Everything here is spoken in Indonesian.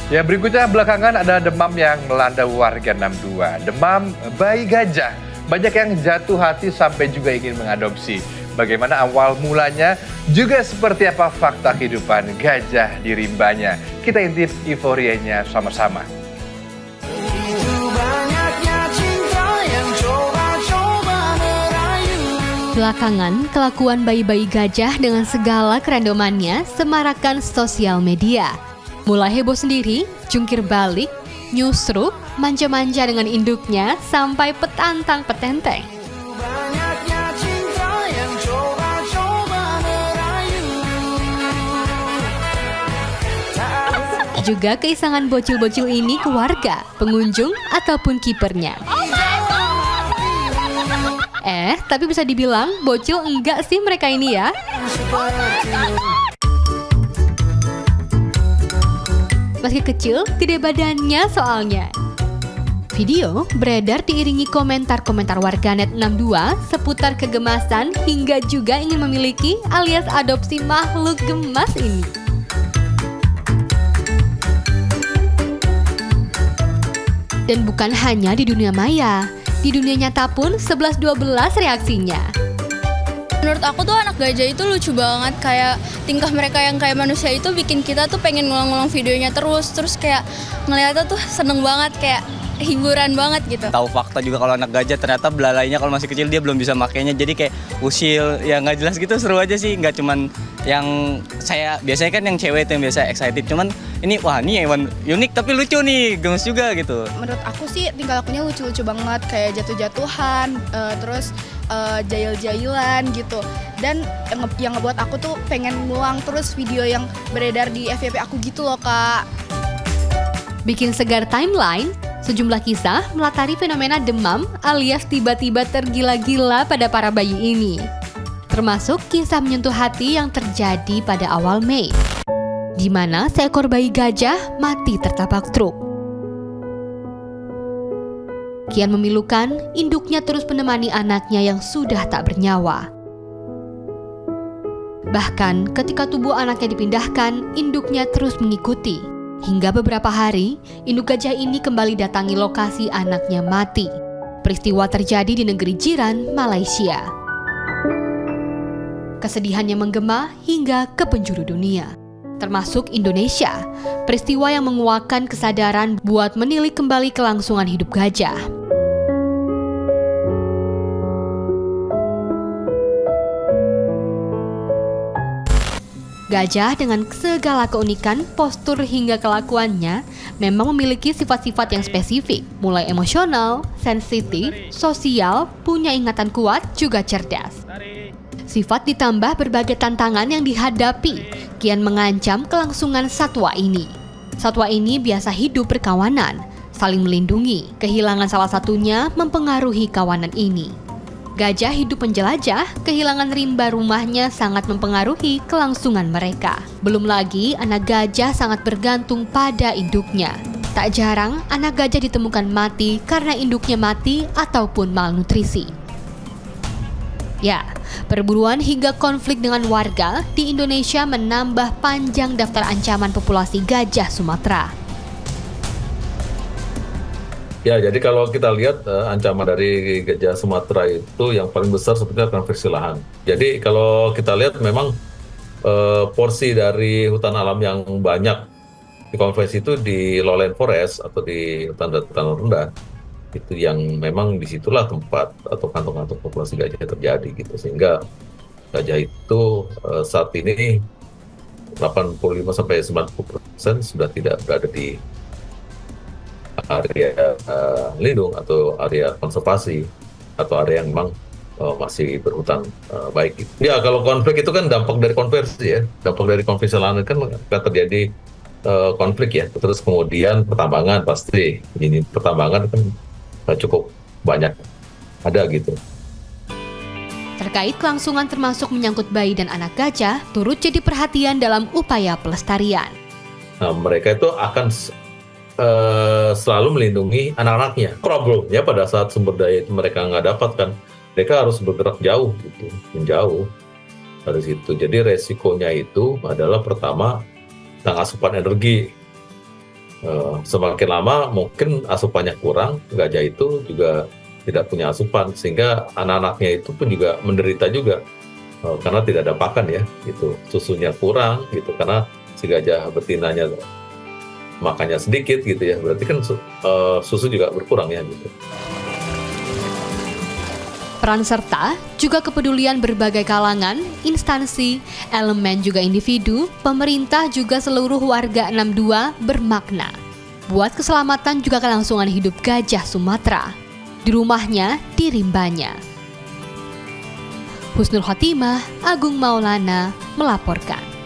Ya, berikutnya belakangan ada demam yang melanda warga 62. Demam bayi gajah. Banyak yang jatuh hati sampai juga ingin mengadopsi. Bagaimana awal mulanya, juga seperti apa fakta kehidupan gajah di rimbanya. Kita intip euforianya sama-sama. Belakangan, kelakuan bayi-bayi gajah dengan segala kerandomannya semarakan sosial media. Mulai heboh sendiri, jungkir balik, nyusruk, manja-manja dengan induknya, sampai petantang petenteng. Juga keisangan bocil-bocil ini ke warga, pengunjung, ataupun kipernya. Tapi bisa dibilang bocil enggak sih mereka ini ya? Meski kecil, gede badannya soalnya. Video beredar diiringi komentar-komentar warganet 62 seputar kegemasan hingga juga ingin memiliki alias adopsi makhluk gemas ini. Dan bukan hanya di dunia maya, di dunia nyata pun 11-12 reaksinya. Menurut aku tuh anak gajah itu lucu banget, kayak tingkah mereka yang kayak manusia itu bikin kita tuh pengen ngulang-ngulang videonya terus kayak ngeliatnya tuh seneng banget, kayak hiburan banget gitu. Tahu fakta juga kalau anak gajah ternyata belalainya kalau masih kecil dia belum bisa makainya, jadi kayak usil, ya nggak jelas gitu, seru aja sih, nggak cuman yang saya biasanya kan yang cewek itu yang biasa excited, cuman ini wah ini hewan unik tapi lucu nih, gemes juga gitu. Menurut aku sih tingkah lakunya lucu-lucu banget, kayak jatuh-jatuhan, terus jail-jailan gitu. Dan yang ngebuat aku tuh pengen ngulang terus video yang beredar di FYP aku gitu loh, Kak. Bikin segar timeline, sejumlah kisah melatari fenomena demam alias tiba-tiba tergila-gila pada para bayi ini. Termasuk kisah menyentuh hati yang terjadi pada awal Mei, di mana seekor bayi gajah mati tertabrak truk. Kian memilukan, induknya terus menemani anaknya yang sudah tak bernyawa. Bahkan ketika tubuh anaknya dipindahkan, induknya terus mengikuti. Hingga beberapa hari, induk gajah ini kembali datangi lokasi anaknya mati. Peristiwa terjadi di negeri jiran, Malaysia. Kesedihannya menggema hingga ke penjuru dunia, termasuk Indonesia. Peristiwa yang menguatkan kesadaran buat menilik kembali kelangsungan hidup gajah. Gajah dengan segala keunikan, postur hingga kelakuannya memang memiliki sifat-sifat yang spesifik, mulai emosional, sensitif, sosial, punya ingatan kuat, juga cerdas. Sifat ditambah berbagai tantangan yang dihadapi, kian mengancam kelangsungan satwa ini. Satwa ini biasa hidup berkawanan, saling melindungi. Kehilangan salah satunya mempengaruhi kawanan ini. Gajah hidup menjelajah, kehilangan rimba rumahnya sangat mempengaruhi kelangsungan mereka. Belum lagi anak gajah sangat bergantung pada induknya. Tak jarang anak gajah ditemukan mati karena induknya mati ataupun malnutrisi. Ya, perburuan hingga konflik dengan warga di Indonesia menambah panjang daftar ancaman populasi gajah Sumatera. Ya, jadi kalau kita lihat ancaman dari gajah Sumatera itu yang paling besar sebenarnya konversi lahan. Jadi kalau kita lihat memang porsi dari hutan alam yang banyak dikonversi itu di lowland forest atau di hutan dataran rendah. Itu yang memang disitulah tempat atau kantong-kantong populasi gajah terjadi gitu. Sehingga gajah itu saat ini 85-90% sudah tidak berada di area lindung atau area konservasi atau area yang memang masih berhutan baik. Ya, kalau konflik itu kan dampak dari konversi ya, dampak dari konversi lahan kan terjadi konflik ya. Terus kemudian pertambangan pasti, ini pertambangan kan cukup banyak ada gitu. Terkait kelangsungan termasuk menyangkut bayi dan anak gajah, turut jadi perhatian dalam upaya pelestarian. Nah, mereka itu akan selalu melindungi anak-anaknya. Problemnya pada saat sumber daya itu mereka nggak dapatkan, mereka harus bergerak jauh, gitu, menjauh dari situ. Jadi resikonya itu adalah pertama, asupan energi. Semakin lama mungkin asupannya kurang, gajah itu juga tidak punya asupan, sehingga anak-anaknya itu pun juga menderita juga karena tidak ada pakan ya, gitu. Susunya kurang gitu karena si gajah betinanya makannya sedikit gitu ya, berarti kan susu juga berkurang ya gitu. Peran serta juga kepedulian berbagai kalangan, instansi, elemen juga individu, pemerintah juga seluruh warga 62 bermakna buat keselamatan juga kelangsungan hidup gajah Sumatera di rumahnya, di rimbanya. Husnul Khotimah, Agung Maulana melaporkan.